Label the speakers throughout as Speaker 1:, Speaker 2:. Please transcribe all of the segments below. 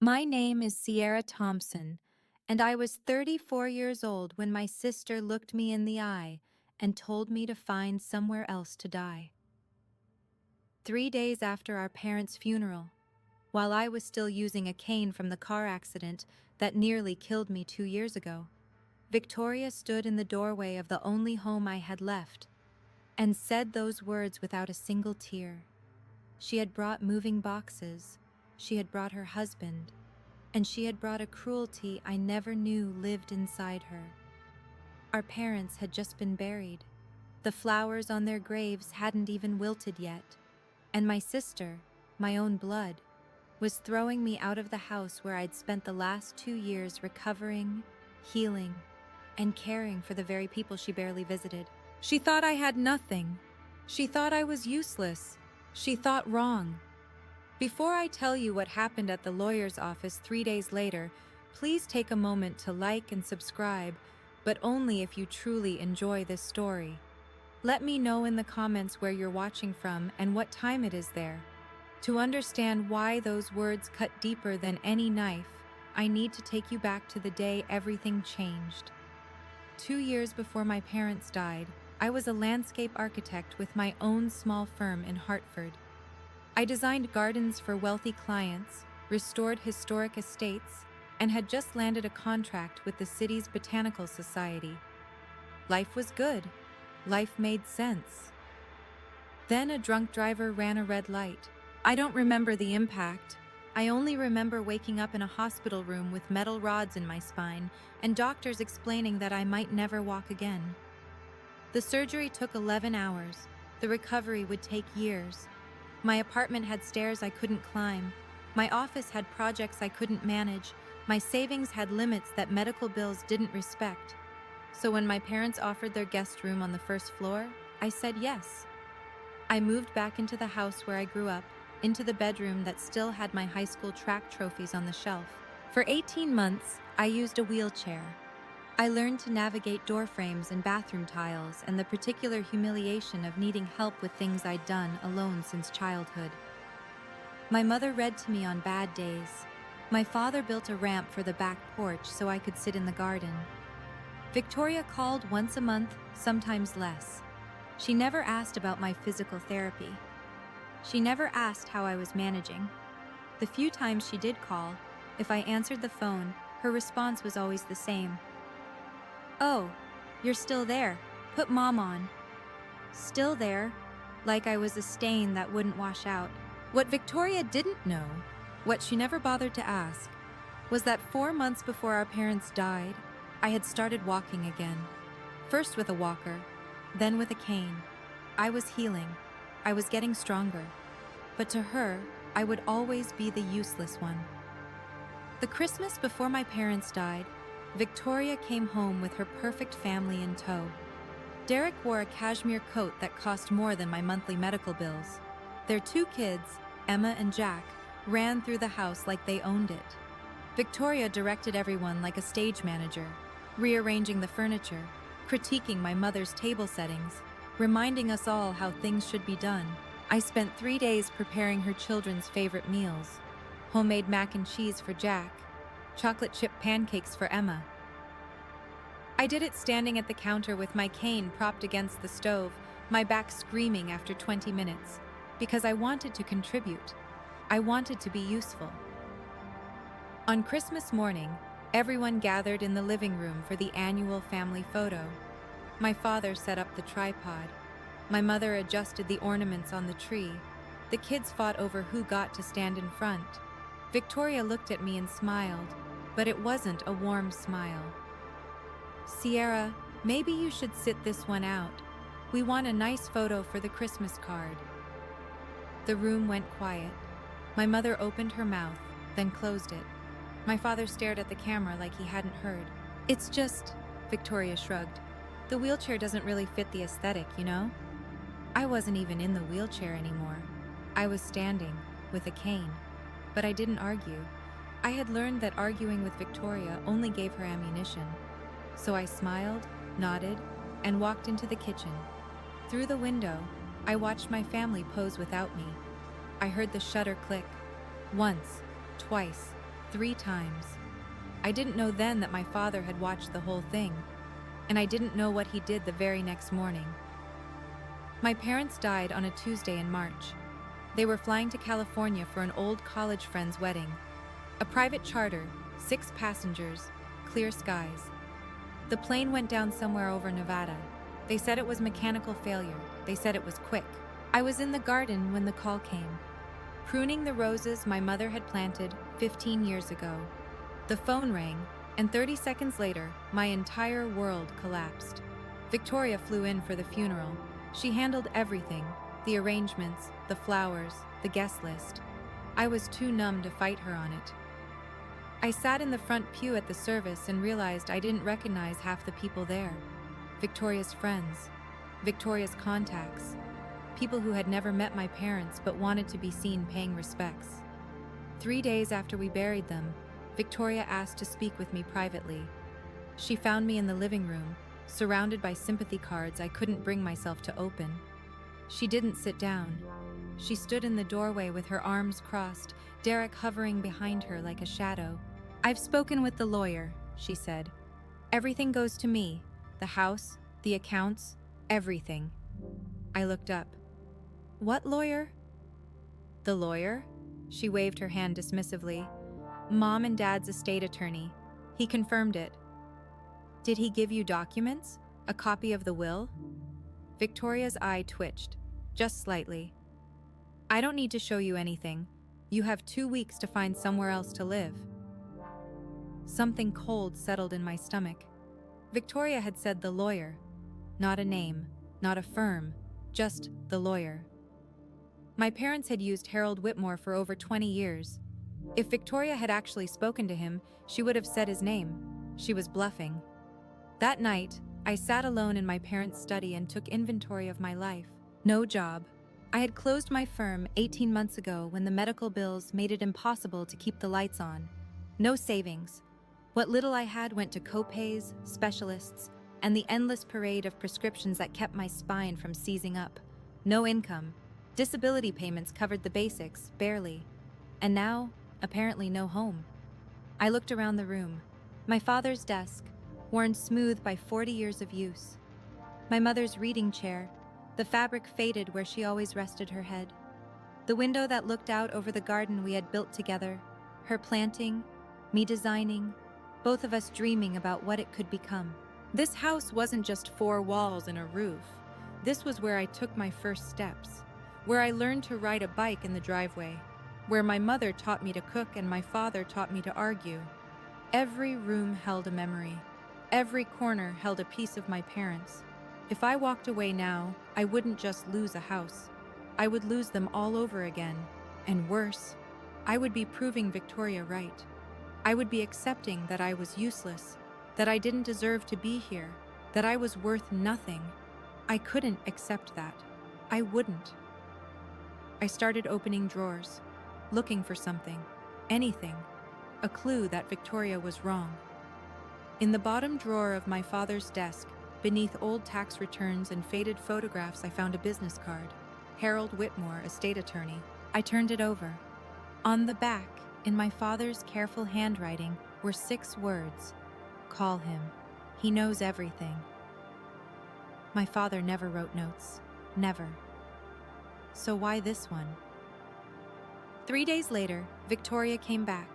Speaker 1: My name is Sierra Thompson, and I was 34 years old when my sister looked me in the eye and told me to find somewhere else to die. 3 days after our parents' funeral, while I was still using a cane from the car accident that nearly killed me 2 years ago, Victoria stood in the doorway of the only home I had left and said those words without a single tear. She had brought moving boxes, she had brought her husband, and she had brought a cruelty I never knew lived inside her. Our parents had just been buried. The flowers on their graves hadn't even wilted yet, and my sister, my own blood, was throwing me out of the house where I'd spent the last 2 years recovering, healing, and caring for the very people she barely visited. She thought I had nothing. She thought I was useless. She thought wrong. Before I tell you what happened at the lawyer's office 3 days later, please take a moment to like and subscribe, but only if you truly enjoy this story. Let me know in the comments where you're watching from and what time it is there. To understand why those words cut deeper than any knife, I need to take you back to the day everything changed. 2 years before my parents died, I was a landscape architect with my own small firm in Hartford. I designed gardens for wealthy clients, restored historic estates, and had just landed a contract with the city's Botanical Society. Life was good. Life made sense. Then a drunk driver ran a red light. I don't remember the impact. I only remember waking up in a hospital room with metal rods in my spine and doctors explaining that I might never walk again. The surgery took 11 hours. The recovery would take years. My apartment had stairs I couldn't climb. My office had projects I couldn't manage. My savings had limits that medical bills didn't respect. So when my parents offered their guest room on the first floor, I said yes. I moved back into the house where I grew up, into the bedroom that still had my high school track trophies on the shelf. For 18 months, I used a wheelchair. I learned to navigate door frames and bathroom tiles and the particular humiliation of needing help with things I'd done alone since childhood. My mother read to me on bad days. My father built a ramp for the back porch so I could sit in the garden. Victoria called once a month, sometimes less. She never asked about my physical therapy. She never asked how I was managing. The few times she did call, if I answered the phone, her response was always the same. "Oh, you're still there. Put Mom on." Still there, like I was a stain that wouldn't wash out. What Victoria didn't know, what she never bothered to ask, was that 4 months before our parents died, I had started walking again. First with a walker, then with a cane. I was healing. I was getting stronger. But to her, I would always be the useless one. The Christmas before my parents died, Victoria came home with her perfect family in tow. Derek wore a cashmere coat that cost more than my monthly medical bills. Their 2 kids, Emma and Jack, ran through the house like they owned it. Victoria directed everyone like a stage manager, rearranging the furniture, critiquing my mother's table settings, reminding us all how things should be done. I spent 3 days preparing her children's favorite meals: homemade mac and cheese for Jack, chocolate chip pancakes for Emma. I did it standing at the counter with my cane propped against the stove, my back screaming after 20 minutes, because I wanted to contribute. I wanted to be useful. On Christmas morning, everyone gathered in the living room for the annual family photo. My father set up the tripod. My mother adjusted the ornaments on the tree. The kids fought over who got to stand in front. Victoria looked at me and smiled, but it wasn't a warm smile. "Sierra, maybe you should sit this one out. We want a nice photo for the Christmas card." The room went quiet. My mother opened her mouth, then closed it. My father stared at the camera like he hadn't heard. "It's just," Victoria shrugged, "the wheelchair doesn't really fit the aesthetic, you know?" I wasn't even in the wheelchair anymore. I was standing, with a cane. But I didn't argue. I had learned that arguing with Victoria only gave her ammunition. So I smiled, nodded, and walked into the kitchen. Through the window, I watched my family pose without me. I heard the shutter click. Once, twice, 3 times. I didn't know then that my father had watched the whole thing, and I didn't know what he did the very next morning. My parents died on a Tuesday in March. They were flying to California for an old college friend's wedding. A private charter, 6 passengers, clear skies. The plane went down somewhere over Nevada. They said it was mechanical failure. They said it was quick. I was in the garden when the call came, pruning the roses my mother had planted 15 years ago. The phone rang, and 30 seconds later, my entire world collapsed. Victoria flew in for the funeral. She handled everything, the arrangements, the flowers, the guest list. I was too numb to fight her on it. I sat in the front pew at the service and realized I didn't recognize half the people there. Victoria's friends, Victoria's contacts, people who had never met my parents but wanted to be seen paying respects. 3 days after we buried them, Victoria asked to speak with me privately. She found me in the living room, surrounded by sympathy cards I couldn't bring myself to open. She didn't sit down. She stood in the doorway with her arms crossed, Derek hovering behind her like a shadow. "I've spoken with the lawyer," she said. "Everything goes to me. The house, the accounts, everything." I looked up. "What lawyer?" "The lawyer?" She waved her hand dismissively. "Mom and Dad's estate attorney. He confirmed it." "Did he give you documents? A copy of the will?" Victoria's eye twitched, just slightly. "I don't need to show you anything. You have 2 weeks to find somewhere else to live." Something cold settled in my stomach. Victoria had said the lawyer. Not a name, not a firm, just the lawyer. My parents had used Harold Whitmore for over 20 years. If Victoria had actually spoken to him, she would have said his name. She was bluffing. That night, I sat alone in my parents' study and took inventory of my life. No job. I had closed my firm 18 months ago when the medical bills made it impossible to keep the lights on. No savings. What little I had went to co-pays, specialists, and the endless parade of prescriptions that kept my spine from seizing up. No income. Disability payments covered the basics, barely. And now, apparently no home. I looked around the room. My father's desk, worn smooth by 40 years of use. My mother's reading chair, the fabric faded where she always rested her head. The window that looked out over the garden we had built together, her planting, me designing, both of us dreaming about what it could become. This house wasn't just 4 walls and a roof. This was where I took my first steps, where I learned to ride a bike in the driveway, where my mother taught me to cook and my father taught me to argue. Every room held a memory. Every corner held a piece of my parents. If I walked away now, I wouldn't just lose a house. I would lose them all over again. And worse, I would be proving Victoria right. I would be accepting that I was useless, that I didn't deserve to be here, that I was worth nothing. I couldn't accept that. I wouldn't. I started opening drawers, looking for something, anything, a clue that Victoria was wrong. In the bottom drawer of my father's desk, beneath old tax returns and faded photographs, I found a business card. Harold Whitmore, estate attorney. I turned it over. On the back, in my father's careful handwriting, were 6 words. Call him. He knows everything. My father never wrote notes. Never. So why this one? 3 days later, Victoria came back.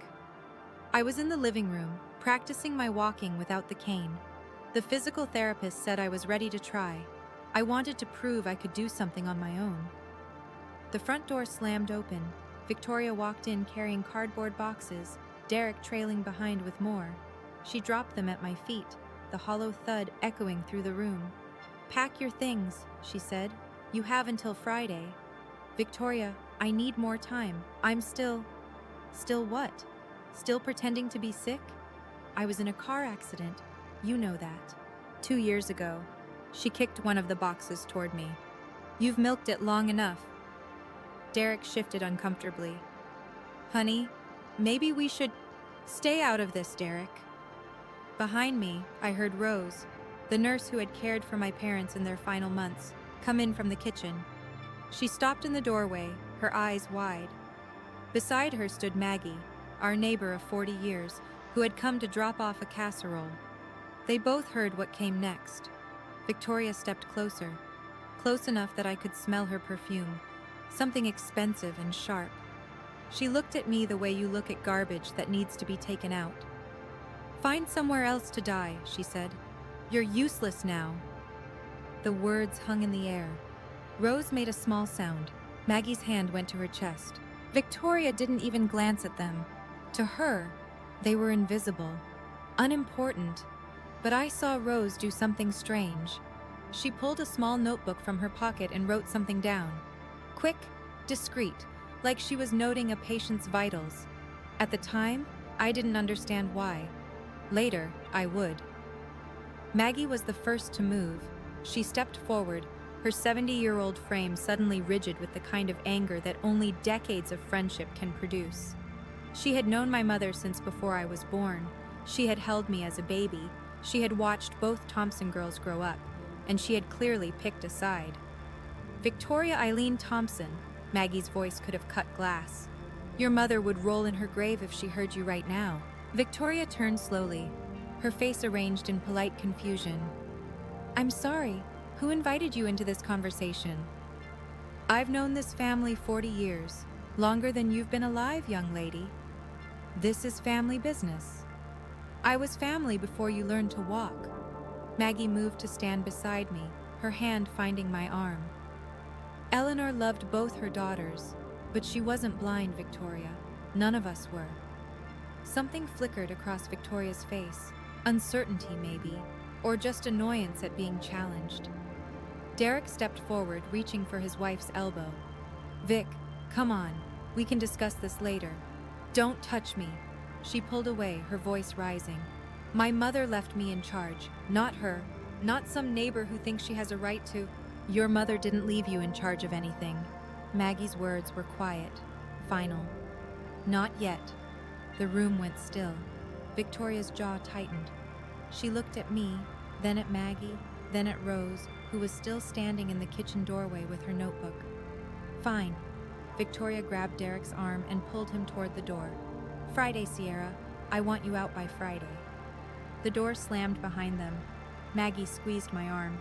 Speaker 1: I was in the living room, practicing my walking without the cane. The physical therapist said I was ready to try. I wanted to prove I could do something on my own. The front door slammed open. Victoria walked in carrying cardboard boxes, Derek trailing behind with more. She dropped them at my feet, the hollow thud echoing through the room. "Pack your things," she said. "You have until Friday." "Victoria, I need more time. I'm still..." "Still what? Still pretending to be sick?" "I was in a car accident. You know that. 2 years ago." She kicked one of the boxes toward me. "You've milked it long enough." Derek shifted uncomfortably. "Honey, maybe we should..." "Stay out of this, Derek." Behind me, I heard Rose, the nurse who had cared for my parents in their final months, come in from the kitchen. She stopped in the doorway, her eyes wide. Beside her stood Maggie, our neighbor of 40 years, who had come to drop off a casserole. They both heard what came next. Victoria stepped closer, close enough that I could smell her perfume, something expensive and sharp. She looked at me the way you look at garbage that needs to be taken out. "Find somewhere else to die," she said. "You're useless now." The words hung in the air. Rose made a small sound. Maggie's hand went to her chest. Victoria didn't even glance at them. To her, they were invisible, unimportant. But I saw Rose do something strange. She pulled a small notebook from her pocket and wrote something down. Quick, discreet, like she was noting a patient's vitals. At the time, I didn't understand why. Later, I would. Maggie was the first to move. She stepped forward, her 70-year-old frame suddenly rigid with the kind of anger that only decades of friendship can produce. She had known my mother since before I was born. She had held me as a baby. She had watched both Thompson girls grow up, and she had clearly picked a side. "Victoria Eileen Thompson," Maggie's voice could have cut glass. "Your mother would roll in her grave if she heard you right now." Victoria turned slowly, her face arranged in polite confusion. "I'm sorry. Who invited you into this conversation?" "I've known this family 40 years, longer than you've been alive, young lady. This is family business. I was family before you learned to walk." Maggie moved to stand beside me, her hand finding my arm. "Eleanor loved both her daughters, but she wasn't blind, Victoria. None of us were." Something flickered across Victoria's face. Uncertainty, maybe, or just annoyance at being challenged. Derek stepped forward, reaching for his wife's elbow. "Vic, come on. We can discuss this later." "Don't touch me." She pulled away, her voice rising. "My mother left me in charge, not her, not some neighbor who thinks she has a right to—" "Your mother didn't leave you in charge of anything." Maggie's words were quiet, final. "Not yet." The room went still. Victoria's jaw tightened. She looked at me, then at Maggie, then at Rose, who was still standing in the kitchen doorway with her notebook. "Fine." Victoria grabbed Derek's arm and pulled him toward the door. "Friday, Sierra. I want you out by Friday." The door slammed behind them. Maggie squeezed my arm.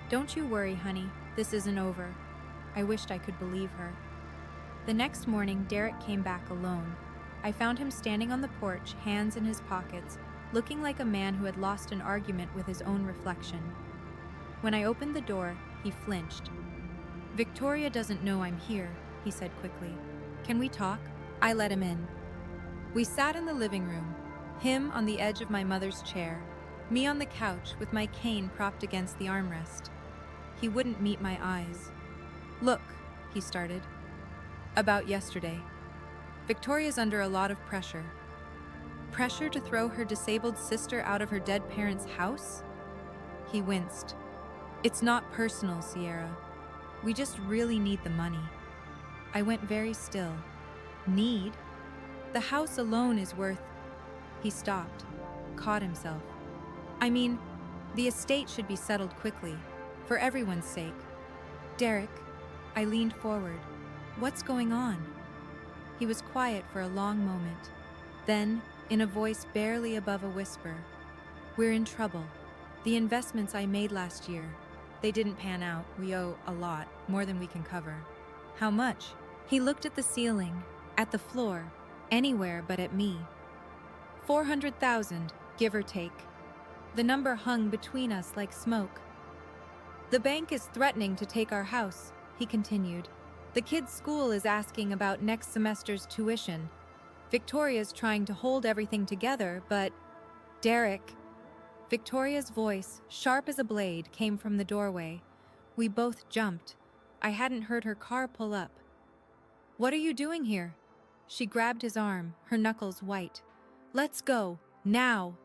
Speaker 1: "Don't you worry, honey. This isn't over." I wished I could believe her. The next morning, Derek came back alone. I found him standing on the porch, hands in his pockets, looking like a man who had lost an argument with his own reflection. When I opened the door, he flinched. "Victoria doesn't know I'm here," he said quickly. "Can we talk?" I let him in. We sat in the living room, him on the edge of my mother's chair, me on the couch with my cane propped against the armrest. He wouldn't meet my eyes. "Look," he started. "About yesterday. Victoria's under a lot of pressure." "Pressure to throw her disabled sister out of her dead parents' house?" He winced. "It's not personal, Sierra. We just really need the money." I went very still. "Need? The house alone is worth—" He stopped, caught himself. "I mean, the estate should be settled quickly, for everyone's sake." "Derek," I leaned forward. "What's going on?" He was quiet for a long moment. Then, in a voice barely above a whisper, "We're in trouble. The investments I made last year, they didn't pan out. We owe a lot, more than we can cover." "How much?" He looked at the ceiling, at the floor, anywhere but at me. 400,000, give or take. The number hung between us like smoke. "The bank is threatening to take our house," he continued. "The kids' school is asking about next semester's tuition. Victoria's trying to hold everything together, but—" "Derek." Victoria's voice, sharp as a blade, came from the doorway. We both jumped. I hadn't heard her car pull up. "What are you doing here?" She grabbed his arm, her knuckles white. "Let's go, now."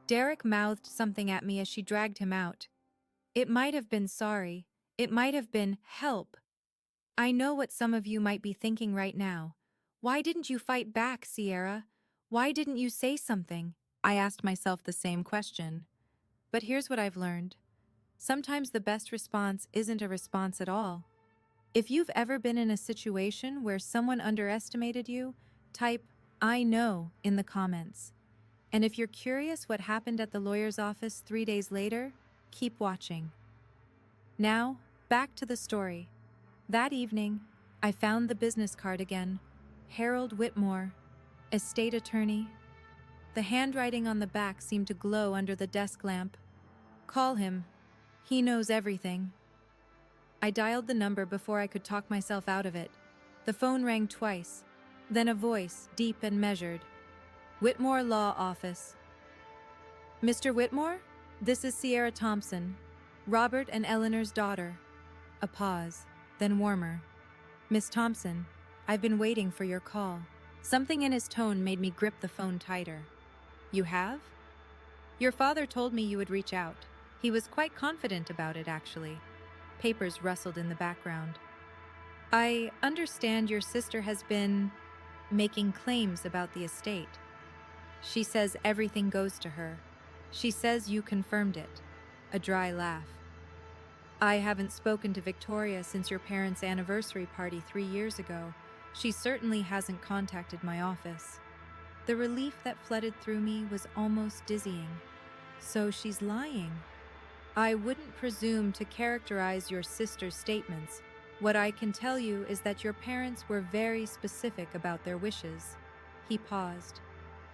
Speaker 1: Derek mouthed something at me as she dragged him out. It might have been sorry. It might have been help. I know what some of you might be thinking right now. Why didn't you fight back, Sierra? Why didn't you say something? I asked myself the same question. But here's what I've learned. Sometimes the best response isn't a response at all. If you've ever been in a situation where someone underestimated you, type, I know in the comments. And if you're curious what happened at the lawyer's office 3 days later, keep watching. Now, back to the story. That evening, I found the business card again. Harold Whitmore, estate attorney. The handwriting on the back seemed to glow under the desk lamp. Call him. He knows everything. I dialed the number before I could talk myself out of it. The phone rang twice, then a voice, deep and measured. Whitmore Law Office. Mr. Whitmore? This is Sierra Thompson, Robert and Eleanor's daughter. A pause, then warmer. Miss Thompson, I've been waiting for your call. Something in his tone made me grip the phone tighter. You have? Your father told me you would reach out. He was quite confident about it, actually. Papers rustled in the background. I understand your sister has been making claims about the estate. She says everything goes to her. She says you confirmed it. A dry laugh. I haven't spoken to Victoria since your parents' anniversary party 3 years ago. She certainly hasn't contacted my office. The relief that flooded through me was almost dizzying. So she's lying. I wouldn't presume to characterize your sister's statements. What I can tell you is that your parents were very specific about their wishes. He paused.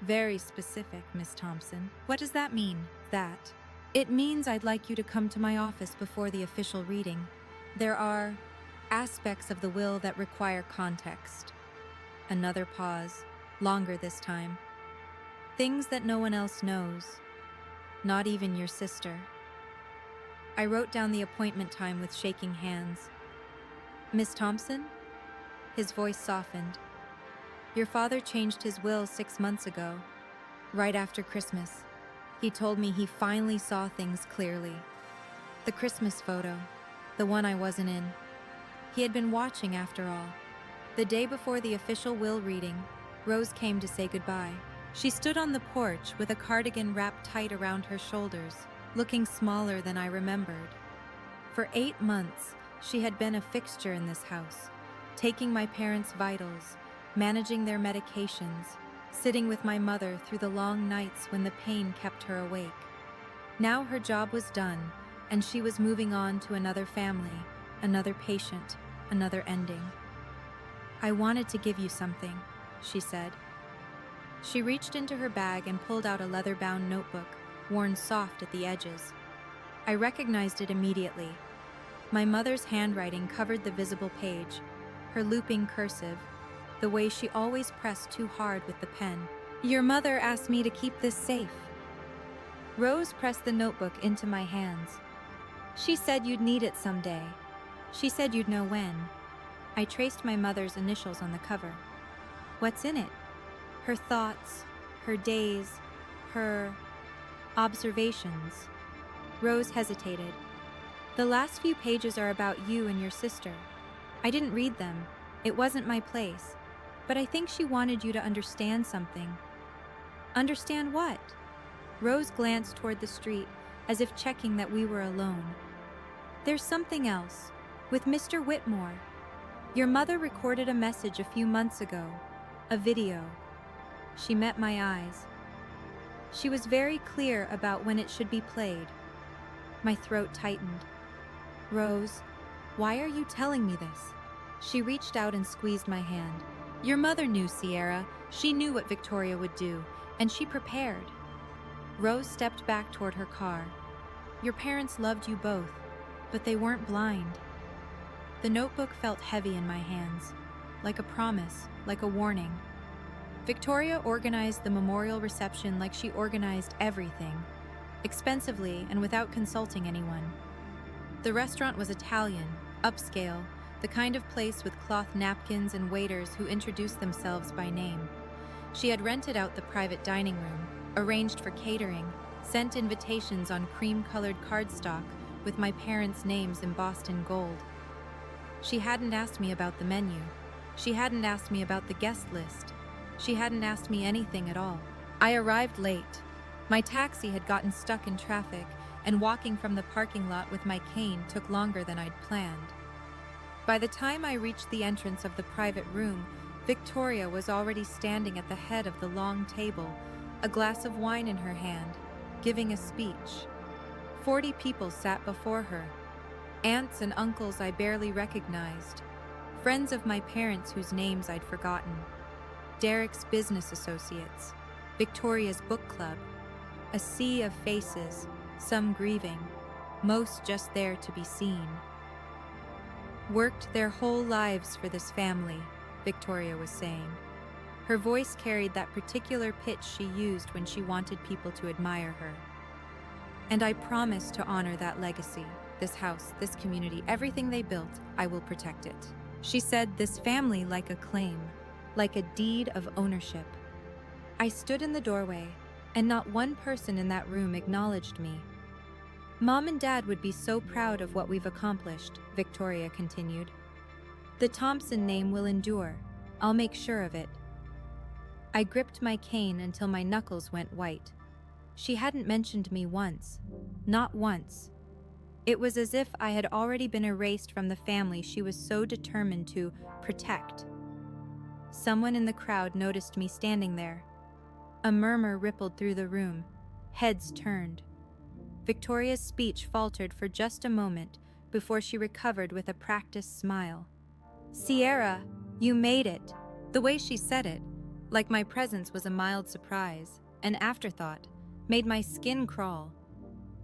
Speaker 1: Very specific, Miss Thompson. What does that mean, that? It means I'd like you to come to my office before the official reading. There are aspects of the will that require context. Another pause, longer this time. Things that no one else knows, not even your sister. I wrote down the appointment time with shaking hands. Miss Thompson? His voice softened. Your father changed his will 6 months ago, right after Christmas. He told me he finally saw things clearly. The Christmas photo, the one I wasn't in. He had been watching after all. The day before the official will reading, Rose came to say goodbye. She stood on the porch with a cardigan wrapped tight around her shoulders, looking smaller than I remembered. For 8 months, she had been a fixture in this house, taking my parents' vitals, managing their medications, sitting with my mother through the long nights when the pain kept her awake. Now her job was done, and she was moving on to another family, another patient, another ending. I wanted to give you something, she said. She reached into her bag and pulled out a leather-bound notebook, worn soft at the edges. I recognized it immediately. My mother's handwriting covered the visible page, her looping cursive, the way she always pressed too hard with the pen. Your mother asked me to keep this safe. Rose pressed the notebook into my hands. She said you'd need it someday. She said you'd know when. I traced my mother's initials on the cover. What's in it? Her thoughts, her days, her observations. Rose hesitated. The last few pages are about you and your sister. I didn't read them. It wasn't my place. But I think she wanted you to understand something. Understand what? Rose glanced toward the street, as if checking that we were alone. There's something else. With Mr. Whitmore. Your mother recorded a message a few months ago. A video. She met my eyes. She was very clear about when it should be played. My throat tightened. Rose, why are you telling me this? She reached out and squeezed my hand. Your mother knew, Sierra. She knew what Victoria would do, and she prepared. Rose stepped back toward her car. Your parents loved you both, but they weren't blind. The notebook felt heavy in my hands, like a promise, like a warning. Victoria organized the memorial reception like she organized everything, expensively and without consulting anyone. The restaurant was Italian, upscale, the kind of place with cloth napkins and waiters who introduced themselves by name. She had rented out the private dining room, arranged for catering, sent invitations on cream-colored cardstock with my parents' names embossed in gold. She hadn't asked me about the menu. She hadn't asked me about the guest list. She hadn't asked me anything at all. I arrived late. My taxi had gotten stuck in traffic, and walking from the parking lot with my cane took longer than I'd planned. By the time I reached the entrance of the private room, Victoria was already standing at the head of the long table, a glass of wine in her hand, giving a speech. 40 people sat before her. Aunts and uncles I barely recognized. Friends of my parents whose names I'd forgotten. Derek's business associates. Victoria's book club. A sea of faces, some grieving, most just there to be seen. Worked their whole lives for this family, Victoria was saying. Her voice carried that particular pitch she used when she wanted people to admire her. And I promise to honor that legacy. This house, this community, everything they built, I will protect it. She said this family like a claim, like a deed of ownership. I stood in the doorway, and not one person in that room acknowledged me. Mom and Dad would be so proud of what we've accomplished, Victoria continued. The Thompson name will endure. I'll make sure of it. I gripped my cane until my knuckles went white. She hadn't mentioned me once. Not once. It was as if I had already been erased from the family she was so determined to protect. Someone in the crowd noticed me standing there. A murmur rippled through the room. Heads turned. Victoria's speech faltered for just a moment before she recovered with a practiced smile. "Sierra, you made it." The way she said it, like my presence was a mild surprise, an afterthought, made my skin crawl.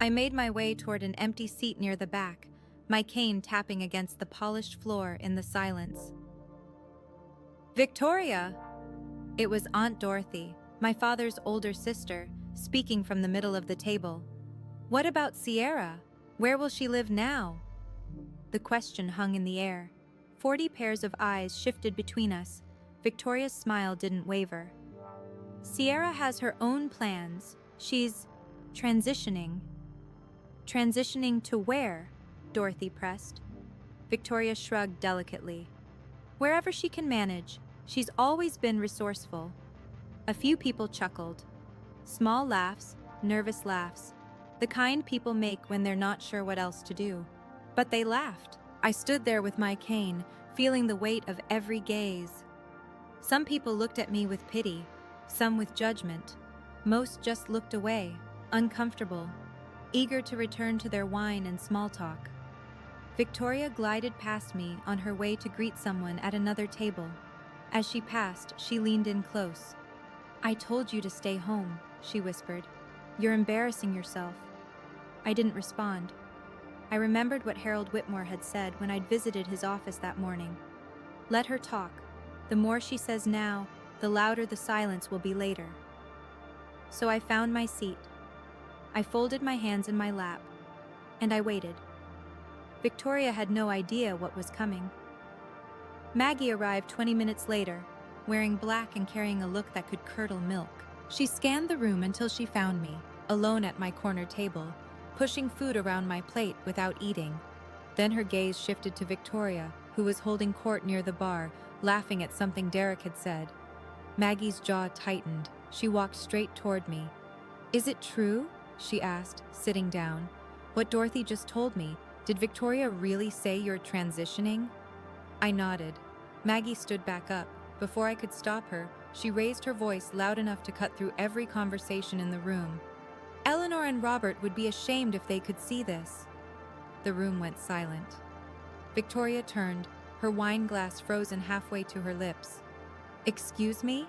Speaker 1: I made my way toward an empty seat near the back, my cane tapping against the polished floor in the silence. "Victoria!" It was Aunt Dorothy, my father's older sister, speaking from the middle of the table. "What about Sierra? Where will she live now?" The question hung in the air. 40 pairs of eyes shifted between us. Victoria's smile didn't waver. "Sierra has her own plans. She's transitioning." "Transitioning to where?" Dorothy pressed. Victoria shrugged delicately. "Wherever she can manage. She's always been resourceful." A few people chuckled. Small laughs, nervous laughs. The kind people make when they're not sure what else to do. But they laughed. I stood there with my cane, feeling the weight of every gaze. Some people looked at me with pity, some with judgment. Most just looked away, uncomfortable, eager to return to their wine and small talk. Victoria glided past me on her way to greet someone at another table. As she passed, she leaned in close. "I told you to stay home," she whispered. "You're embarrassing yourself." I didn't respond. I remembered what Harold Whitmore had said when I'd visited his office that morning. Let her talk. The more she says now, the louder the silence will be later. So I found my seat. I folded my hands in my lap, and I waited. Victoria had no idea what was coming. Maggie arrived 20 minutes later, wearing black and carrying a look that could curdle milk. She scanned the room until she found me, alone at my corner table, pushing food around my plate without eating. Then her gaze shifted to Victoria, who was holding court near the bar, laughing at something Derek had said. Maggie's jaw tightened. She walked straight toward me. "Is it true?" she asked, sitting down. "What Dorothy just told me, did Victoria really say you're transitioning?" I nodded. Maggie stood back up. Before I could stop her, she raised her voice loud enough to cut through every conversation in the room. "Eleanor and Robert would be ashamed if they could see this." The room went silent. Victoria turned, her wine glass frozen halfway to her lips. "Excuse me?"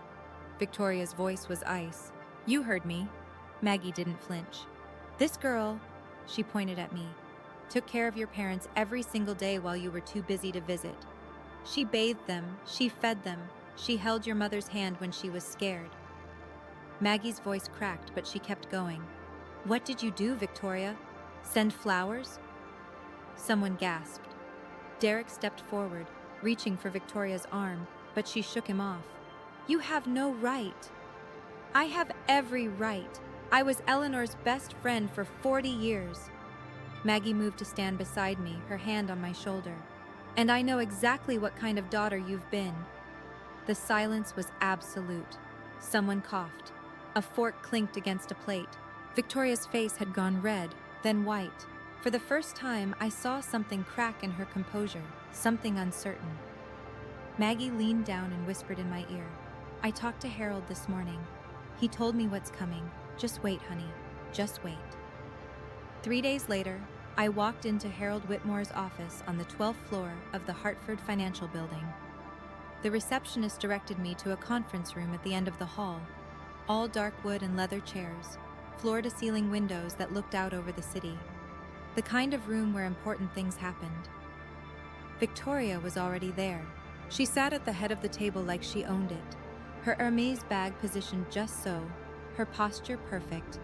Speaker 1: Victoria's voice was ice. "You heard me." Maggie didn't flinch. "This girl," she pointed at me, "took care of your parents every single day while you were too busy to visit. She bathed them, she fed them, she held your mother's hand when she was scared." Maggie's voice cracked, but she kept going. "What did you do, Victoria? Send flowers?" Someone gasped. Derek stepped forward, reaching for Victoria's arm, but she shook him off. "You have no right." "I have every right. I was Eleanor's best friend for 40 years. Maggie moved to stand beside me, her hand on my shoulder. "And I know exactly what kind of daughter you've been." The silence was absolute. Someone coughed. A fork clinked against a plate. Victoria's face had gone red, then white. For the first time, I saw something crack in her composure, something uncertain. Maggie leaned down and whispered in my ear, "I talked to Harold this morning. He told me what's coming. Just wait, honey. Just wait." 3 days later, I walked into Harold Whitmore's office on the 12th floor of the Hartford Financial Building. The receptionist directed me to a conference room at the end of the hall, all dark wood and leather chairs, floor-to-ceiling windows that looked out over the city. The kind of room where important things happened. Victoria was already there. She sat at the head of the table like she owned it, her Hermes bag positioned just so, her posture perfect.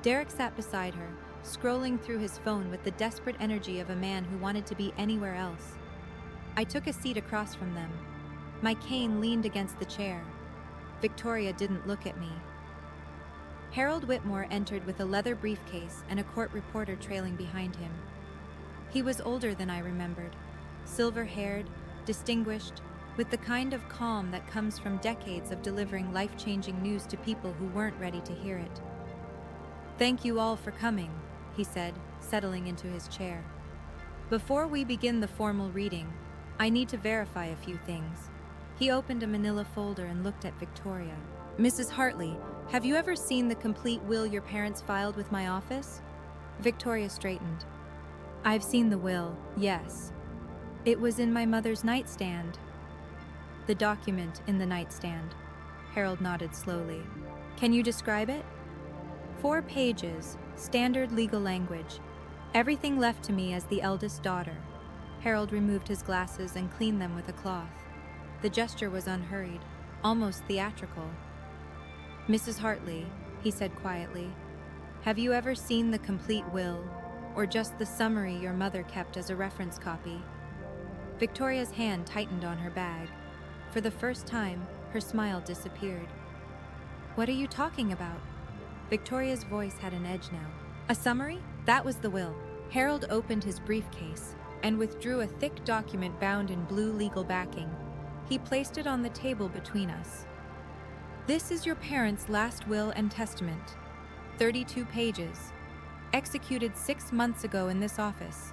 Speaker 1: Derek sat beside her, scrolling through his phone with the desperate energy of a man who wanted to be anywhere else. I took a seat across from them. My cane leaned against the chair. Victoria didn't look at me. Harold Whitmore entered with a leather briefcase and a court reporter trailing behind him. He was older than I remembered, silver-haired, distinguished, with the kind of calm that comes from decades of delivering life-changing news to people who weren't ready to hear it. "Thank you all for coming," he said, settling into his chair. "Before we begin the formal reading, I need to verify a few things." He opened a manila folder and looked at Victoria. "Mrs. Hartley, have you ever seen the complete will your parents filed with my office?" Victoria straightened. "I've seen the will, yes. It was in my mother's nightstand." "The document in the nightstand." Harold nodded slowly. "Can you describe it?" 4 pages, standard legal language. Everything left to me as the eldest daughter. Harold removed his glasses and cleaned them with a cloth. The gesture was unhurried, almost theatrical. "Mrs. Hartley," he said quietly, "have you ever seen the complete will, or just the summary your mother kept as a reference copy?" Victoria's hand tightened on her bag. For the first time, her smile disappeared. "What are you talking about?" Victoria's voice had an edge now. "A summary? That was the will." Harold opened his briefcase and withdrew a thick document bound in blue legal backing. He placed it on the table between us. "This is your parents' last will and testament. 32 pages. Executed 6 months ago in this office.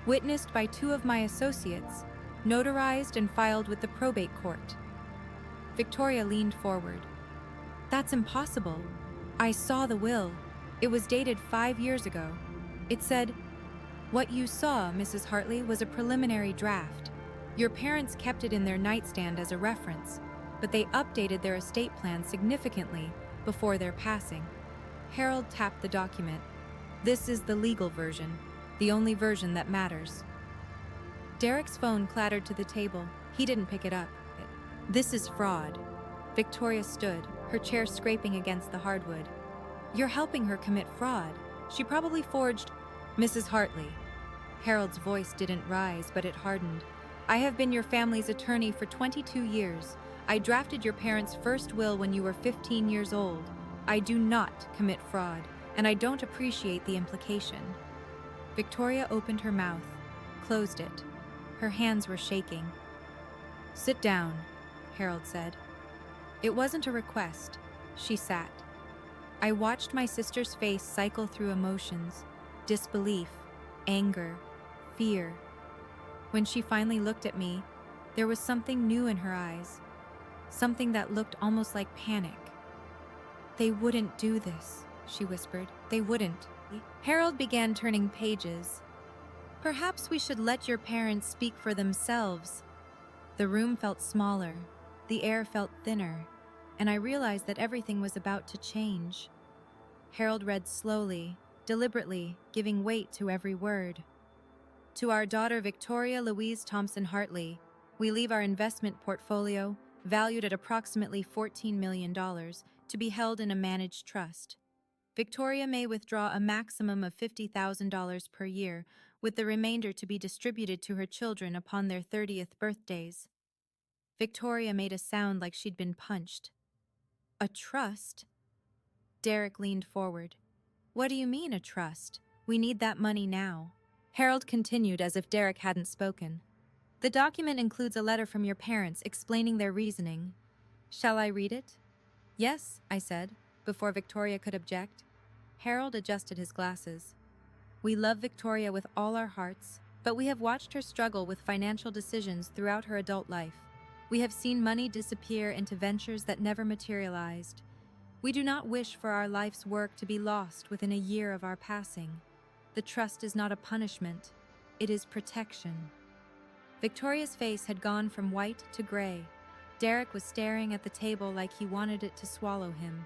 Speaker 1: Witnessed by 2 of my associates. Notarized and filed with the probate court." Victoria leaned forward. "That's impossible. I saw the will. It was dated 5 years ago. It said, 'What you saw, Mrs. Hartley, was a preliminary draft. Your parents kept it in their nightstand as a reference, but they updated their estate plan significantly before their passing.'" Harold tapped the document. "This is the legal version, the only version that matters." Derek's phone clattered to the table. He didn't pick it up. "This is fraud." Victoria stood, her chair scraping against the hardwood. "You're helping her commit fraud. She probably forged—" "Mrs. Hartley." Harold's voice didn't rise, but it hardened. "I have been your family's attorney for 22 years. I drafted your parents' first will when you were 15 years old. I do not commit fraud, and I don't appreciate the implication." Victoria opened her mouth, closed it. Her hands were shaking. "Sit down," Harold said. It wasn't a request. She sat. I watched my sister's face cycle through emotions, disbelief, anger, fear. When she finally looked at me, there was something new in her eyes, something that looked almost like panic. "They wouldn't do this," she whispered. "They wouldn't." Harold began turning pages. "Perhaps we should let your parents speak for themselves." The room felt smaller, the air felt thinner, and I realized that everything was about to change. Harold read slowly, deliberately, giving weight to every word. "To our daughter Victoria Louise Thompson Hartley, we leave our investment portfolio, valued at approximately $14 million, to be held in a managed trust. Victoria may withdraw a maximum of $50,000 per year, with the remainder to be distributed to her children upon their 30th birthdays." Victoria made a sound like she'd been punched. "A trust?" Derek leaned forward. "What do you mean, a trust? We need that money now." Harold continued as if Derek hadn't spoken. "The document includes a letter from your parents explaining their reasoning. Shall I read it?" "Yes," I said, before Victoria could object. Harold adjusted his glasses. "We love Victoria with all our hearts, but we have watched her struggle with financial decisions throughout her adult life. We have seen money disappear into ventures that never materialized. We do not wish for our life's work to be lost within a year of our passing. The trust is not a punishment, it is protection. Victoria's face had gone from white to gray. Derek was staring at the table like he wanted it to swallow him.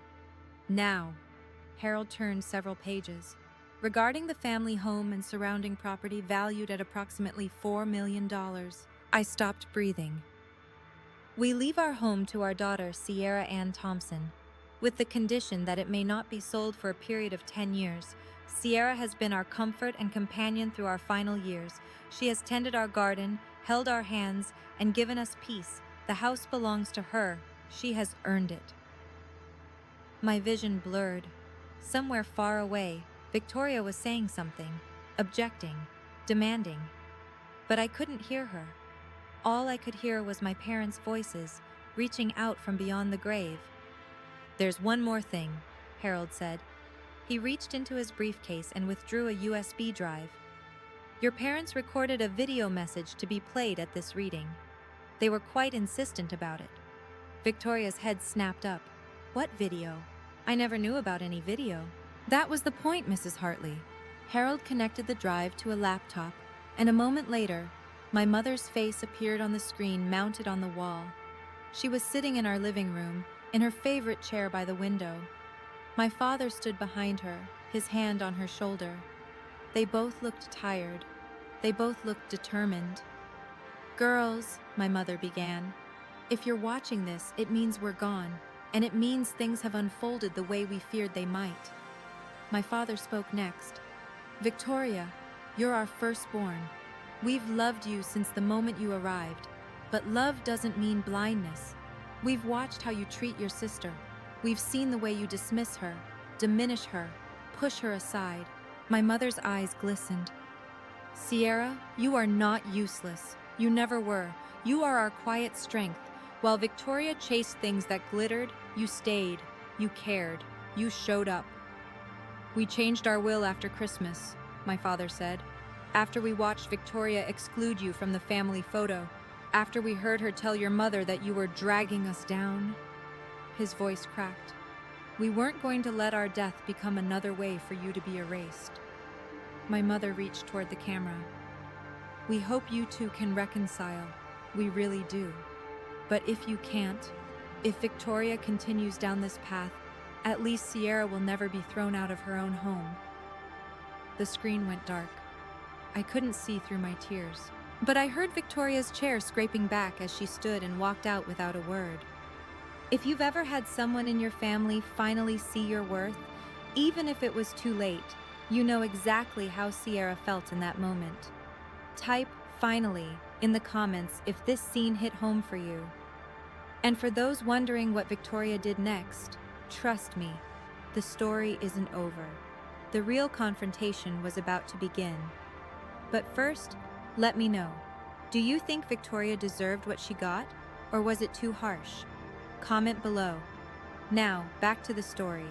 Speaker 1: Now, Harold turned several pages. Regarding the family home and surrounding property valued at approximately $4 million, I stopped breathing. We leave our home to our daughter, Sierra Ann Thompson, with the condition that it may not be sold for a period of 10 years. Sierra has been our comfort and companion through our final years. She has tended our garden, held our hands, and given us peace. The house belongs to her. She has earned it. My vision blurred. Somewhere far away, Victoria was saying something, objecting, demanding. But I couldn't hear her. All I could hear was my parents' voices, reaching out from beyond the grave. "There's one more thing," Harold said. He reached into his briefcase and withdrew a USB drive. "Your parents recorded a video message to be played at this reading. They were quite insistent about it." Victoria's head snapped up. "What video? I never knew about any video." "That was the point, Mrs. Hartley." Harold connected the drive to a laptop, and a moment later, my mother's face appeared on the screen mounted on the wall. She was sitting in our living room, in her favorite chair by the window. My father stood behind her, his hand on her shoulder. They both looked tired. They both looked determined. "Girls," my mother began, "if you're watching this, it means we're gone, and it means things have unfolded the way we feared they might." My father spoke next. "Victoria, you're our firstborn. We've loved you since the moment you arrived, but love doesn't mean blindness. We've watched how you treat your sister. We've seen the way you dismiss her, diminish her, push her aside." My mother's eyes glistened. "Sierra, you are not useless. You never were. You are our quiet strength. While Victoria chased things that glittered, you stayed, you cared, you showed up." "We changed our will after Christmas," my father said. "After we watched Victoria exclude you from the family photo. After we heard her tell your mother that you were dragging us down." His voice cracked. "We weren't going to let our death become another way for you to be erased." My mother reached toward the camera. "We hope you two can reconcile. We really do. But if you can't, if Victoria continues down this path, at least Sierra will never be thrown out of her own home." The screen went dark. I couldn't see through my tears, but I heard Victoria's chair scraping back as she stood and walked out without a word. If you've ever had someone in your family finally see your worth, even if it was too late, you know exactly how Sierra felt in that moment. Type "finally" in the comments if this scene hit home for you. And for those wondering what Victoria did next, trust me, the story isn't over. The real confrontation was about to begin. But first, let me know. Do you think Victoria deserved what she got, or was it too harsh? Comment below. Now, back to the story.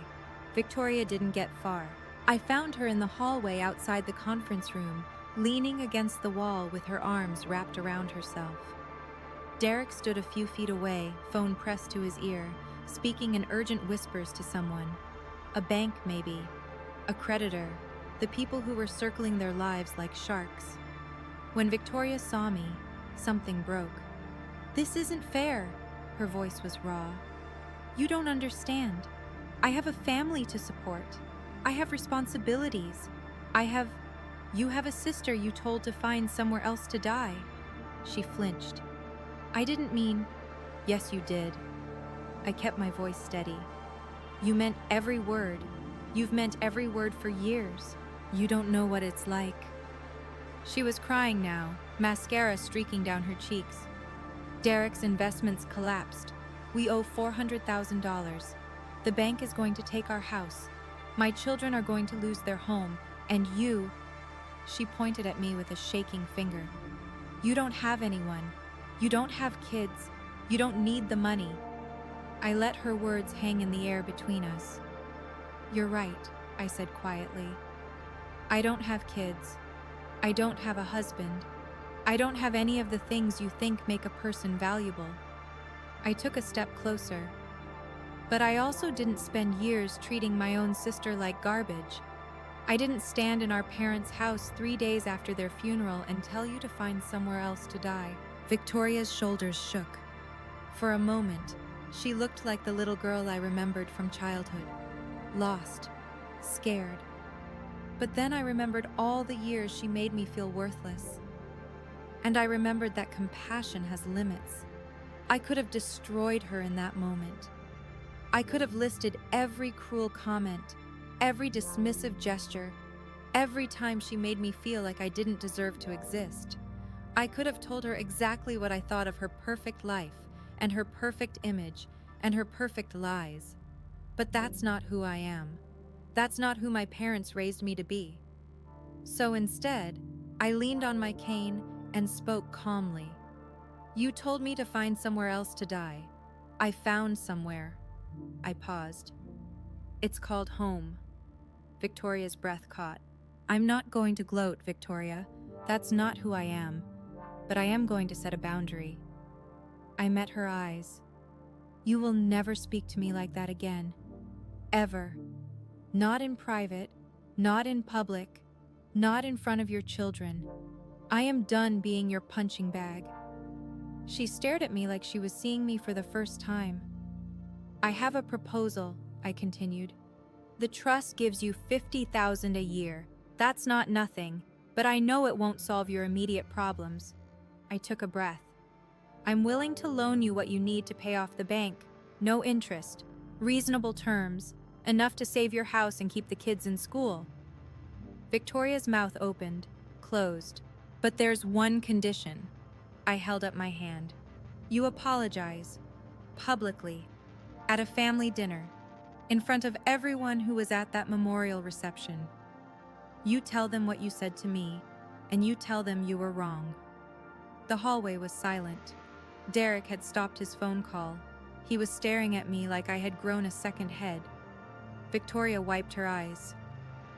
Speaker 1: Victoria didn't get far. I found her in the hallway outside the conference room, leaning against the wall with her arms wrapped around herself. Derek stood a few feet away, phone pressed to his ear, speaking in urgent whispers to someone. A bank, maybe. A creditor. The people who were circling their lives like sharks. When Victoria saw me, something broke. "This isn't fair." Her voice was raw. "You don't understand. I have a family to support. I have responsibilities. You have a sister you told to find somewhere else to die." She flinched. "I didn't mean—" "Yes, you did." I kept my voice steady. "You meant every word. You've meant every word for years. You don't know what it's like." She was crying now, mascara streaking down her cheeks. "Derek's investments collapsed. We owe $400,000. The bank is going to take our house. My children are going to lose their home, and you—" She pointed at me with a shaking finger. "You don't have anyone. You don't have kids. You don't need the money." I let her words hang in the air between us. "You're right," I said quietly. "I don't have kids. I don't have a husband. I don't have any of the things you think make a person valuable. I took a step closer. But I also didn't spend years treating my own sister like garbage. I didn't stand in our parents' house 3 days after their funeral and tell you to find somewhere else to die. Victoria's shoulders shook. For a moment, she looked like the little girl I remembered from childhood. Lost, scared. But then I remembered all the years she made me feel worthless. And I remembered that compassion has limits. I could have destroyed her in that moment. I could have listed every cruel comment, every dismissive gesture, every time she made me feel like I didn't deserve to exist. I could have told her exactly what I thought of her perfect life, and her perfect image, and her perfect lies. But that's not who I am. That's not who my parents raised me to be. So instead, I leaned on my cane and spoke calmly. You told me to find somewhere else to die. I found somewhere. I paused. It's called home. Victoria's breath caught. I'm not going to gloat, Victoria. That's not who I am. But I am going to set a boundary. I met her eyes. You will never speak to me like that again. Ever. Not in private, not in public, not in front of your children. I am done being your punching bag. She stared at me like she was seeing me for the first time. I have a proposal, I continued. The trust gives you $50,000 a year. That's not nothing, but I know it won't solve your immediate problems. I took a breath. I'm willing to loan you what you need to pay off the bank. No interest, reasonable terms, enough to save your house and keep the kids in school. Victoria's mouth opened, closed. But there's one condition. I held up my hand. You apologize, publicly, at a family dinner, in front of everyone who was at that memorial reception. You tell them what you said to me, and you tell them you were wrong. The hallway was silent. Derek had stopped his phone call. He was staring at me like I had grown a second head. Victoria wiped her eyes.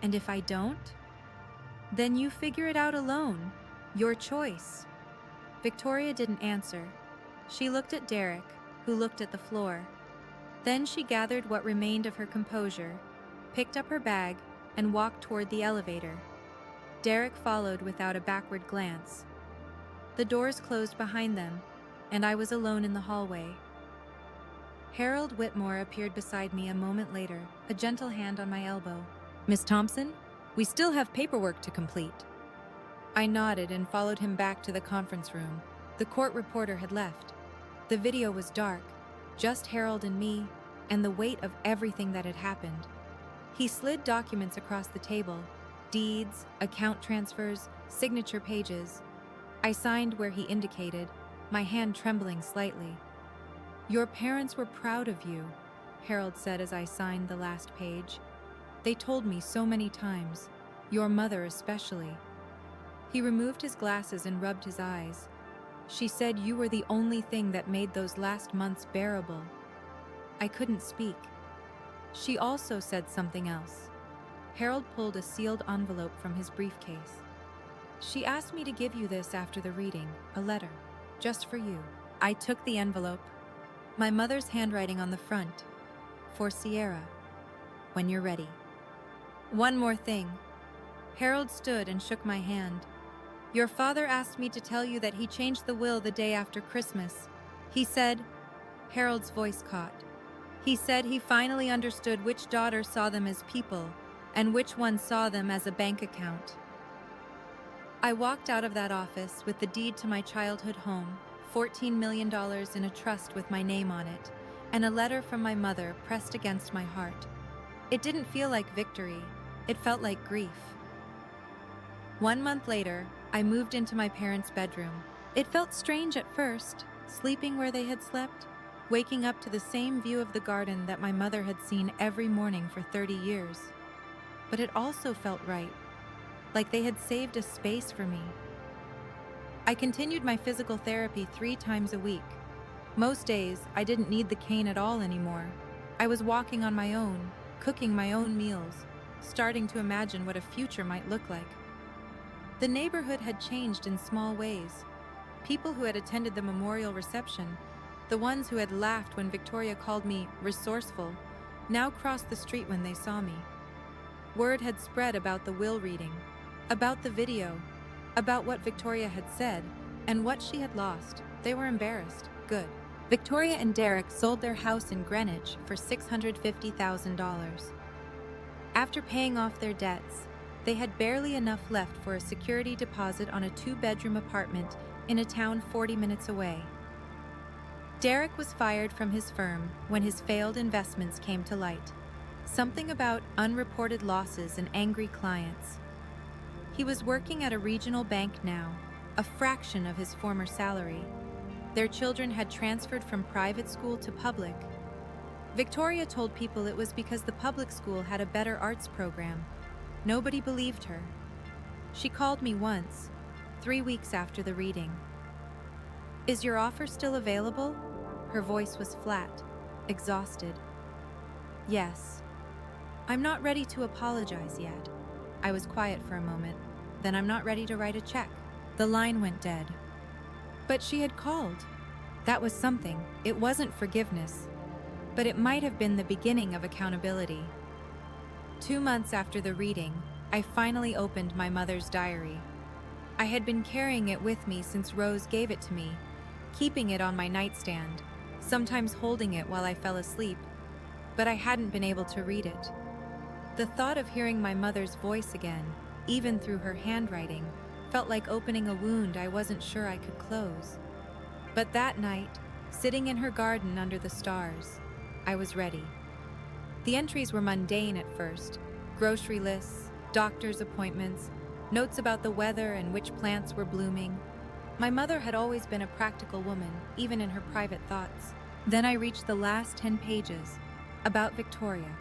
Speaker 1: And if I don't? Then you figure it out alone. Your choice. Victoria didn't answer. She looked at Derek, who looked at the floor. Then she gathered what remained of her composure, picked up her bag, and walked toward the elevator. Derek followed without a backward glance. The doors closed behind them, and I was alone in the hallway. Harold Whitmore appeared beside me a moment later, a gentle hand on my elbow. Miss Thompson, we still have paperwork to complete. I nodded and followed him back to the conference room. The court reporter had left. The video was dark, just Harold and me, and the weight of everything that had happened. He slid documents across the table, deeds, account transfers, signature pages. I signed where he indicated, my hand trembling slightly. Your parents were proud of you, Harold said as I signed the last page. They told me so many times, your mother especially. He removed his glasses and rubbed his eyes. She said you were the only thing that made those last months bearable. I couldn't speak. She also said something else. Harold pulled a sealed envelope from his briefcase. She asked me to give you this after the reading, a letter, just for you. I took the envelope. My mother's handwriting on the front. For Sierra. When you're ready. One more thing. Harold stood and shook my hand. Your father asked me to tell you that he changed the will the day after Christmas. He said, Harold's voice caught. He said he finally understood which daughter saw them as people and which one saw them as a bank account. I walked out of that office with the deed to my childhood home, $14 million in a trust with my name on it, and a letter from my mother pressed against my heart. It didn't feel like victory. It felt like grief. 1 month later, I moved into my parents' bedroom. It felt strange at first, sleeping where they had slept, waking up to the same view of the garden that my mother had seen every morning for 30 years. But it also felt right, like they had saved a space for me. I continued my physical therapy 3 times a week. Most days, I didn't need the cane at all anymore. I was walking on my own, cooking my own meals, starting to imagine what a future might look like. The neighborhood had changed in small ways. People who had attended the memorial reception, The ones who had laughed when Victoria called me resourceful now crossed the street when they saw me. Word had spread about the will reading, about the video, about what Victoria had said, and what she had lost. They were embarrassed. Good. Victoria and Derek sold their house in Greenwich for $650,000. After paying off their debts, they had barely enough left for a security deposit on a 2-bedroom apartment in a town 40 minutes away. Derek was fired from his firm when his failed investments came to light. Something about unreported losses and angry clients. He was working at a regional bank now, a fraction of his former salary. Their children had transferred from private school to public. Victoria told people it was because the public school had a better arts program. Nobody believed her. She called me once, 3 weeks after the reading. "Is your offer still available?" Her voice was flat, exhausted. "Yes. I'm not ready to apologize yet." I was quiet for a moment. "Then I'm not ready to write a check." The line went dead. But she had called. That was something. It wasn't forgiveness, but it might have been the beginning of accountability. 2 months after the reading, I finally opened my mother's diary. I had been carrying it with me since Rose gave it to me, keeping it on my nightstand, sometimes holding it while I fell asleep, but I hadn't been able to read it. The thought of hearing my mother's voice again, even through her handwriting, felt like opening a wound I wasn't sure I could close. But that night, sitting in her garden under the stars, I was ready. The entries were mundane at first: grocery lists, doctor's appointments, notes about the weather and which plants were blooming. My mother had always been a practical woman, even in her private thoughts. Then I reached the last 10 pages, about Victoria.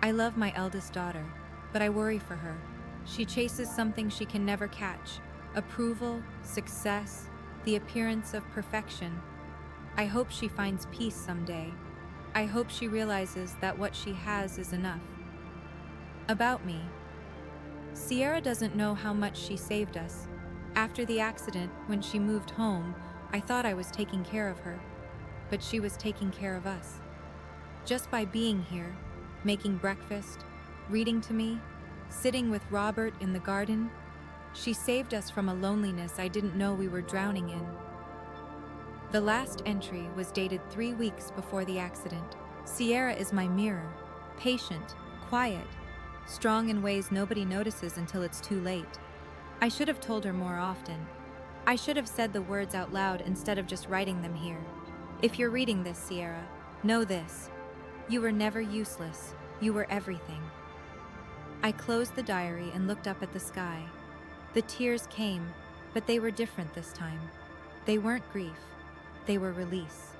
Speaker 1: "I love my eldest daughter, but I worry for her. She chases something she can never catch: approval, success, the appearance of perfection. I hope she finds peace someday. I hope she realizes that what she has is enough." About me. Sierra doesn't know how much she saved us. After the accident, when she moved home, I thought I was taking care of her, but she was taking care of us. Just by being here, making breakfast, reading to me, sitting with Robert in the garden, she saved us from a loneliness I didn't know we were drowning in. The last entry was dated 3 weeks before the accident. "Sierra is my mirror, patient, quiet, strong in ways nobody notices until it's too late." I should have told her more often. I should have said the words out loud instead of just writing them here. If you're reading this, Sierra, know this: you were never useless. You were everything. I closed the diary and looked up at the sky. The tears came, but they were different this time. They weren't grief. They were release.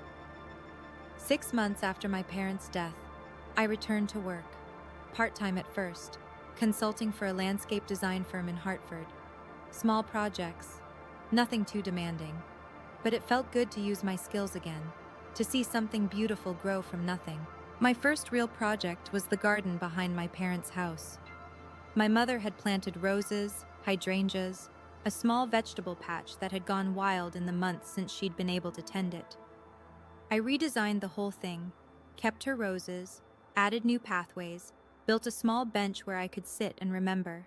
Speaker 1: 6 months after my parents' death, I returned to work, part-time at first, consulting for a landscape design firm in Hartford. Small projects, nothing too demanding, but it felt good to use my skills again, to see something beautiful grow from nothing. My first real project was the garden behind my parents' house. My mother had planted roses, hydrangeas, a small vegetable patch that had gone wild in the months since she'd been able to tend it. I redesigned the whole thing, kept her roses, added new pathways, built a small bench where I could sit and remember.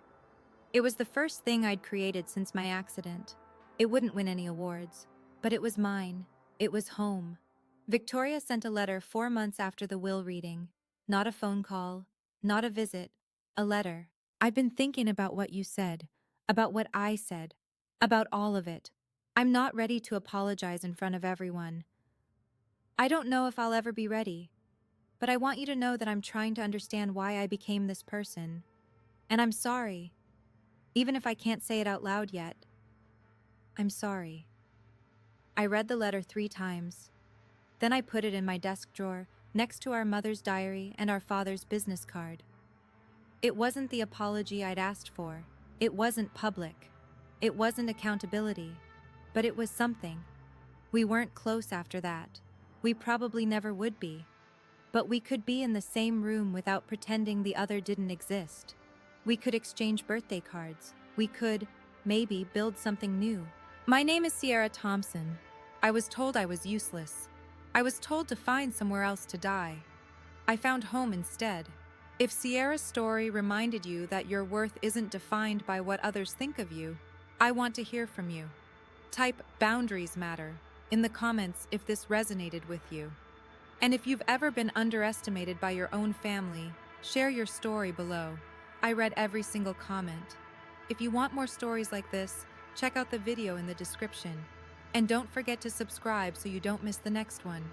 Speaker 1: It was the first thing I'd created since my accident. It wouldn't win any awards, but it was mine. It was home. Victoria sent a letter 4 months after the will reading. Not a phone call, not a visit, a letter. "I've been thinking about what you said, about what I said, about all of it. I'm not ready to apologize in front of everyone. I don't know if I'll ever be ready, but I want you to know that I'm trying to understand why I became this person. And I'm sorry, even if I can't say it out loud yet. I'm sorry." I read the letter 3 times. Then I put it in my desk drawer, next to our mother's diary and our father's business card. It wasn't the apology I'd asked for. It wasn't public. It wasn't accountability. But it was something. We weren't close after that. We probably never would be. But we could be in the same room without pretending the other didn't exist. We could exchange birthday cards. We could, maybe, build something new. My name is Sierra Thompson. I was told I was useless. I was told to find somewhere else to die. I found home instead. If Sierra's story reminded you that your worth isn't defined by what others think of you, I want to hear from you. Type "boundaries matter" in the comments if this resonated with you. And if you've ever been underestimated by your own family, share your story below. I read every single comment. If you want more stories like this, check out the video in the description. And don't forget to subscribe so you don't miss the next one.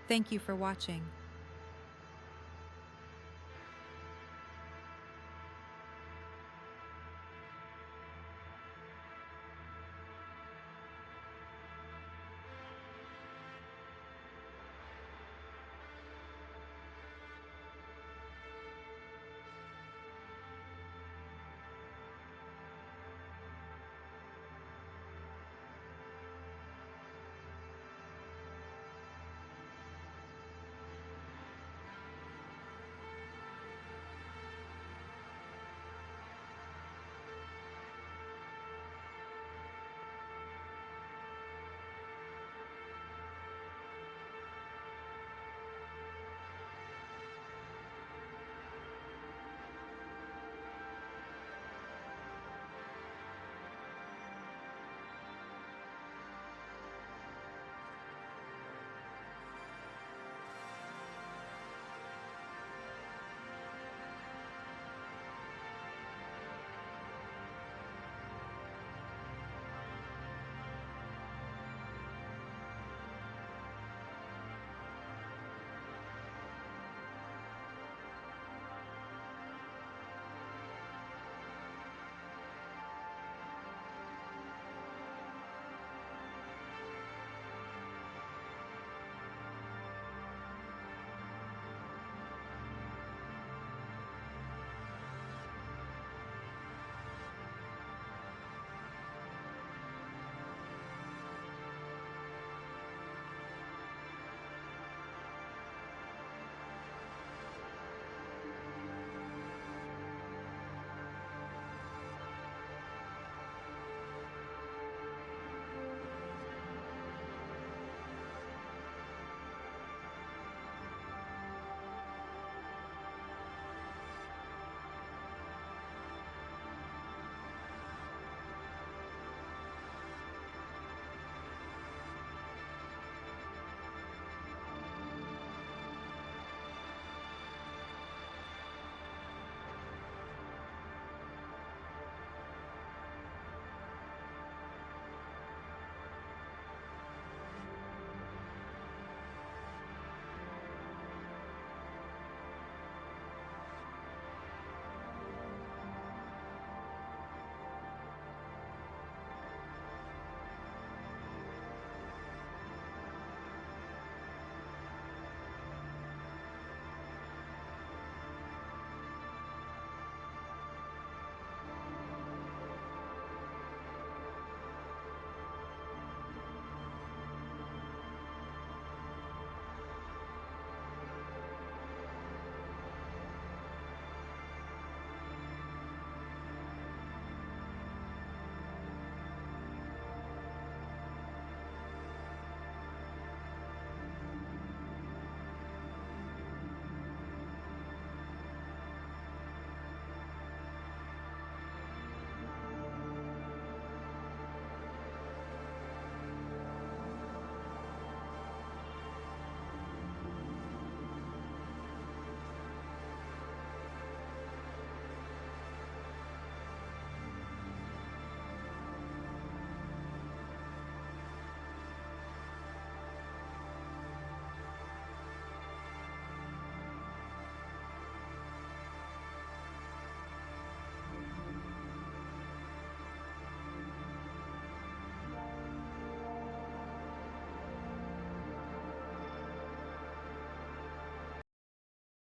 Speaker 1: Thank you for watching.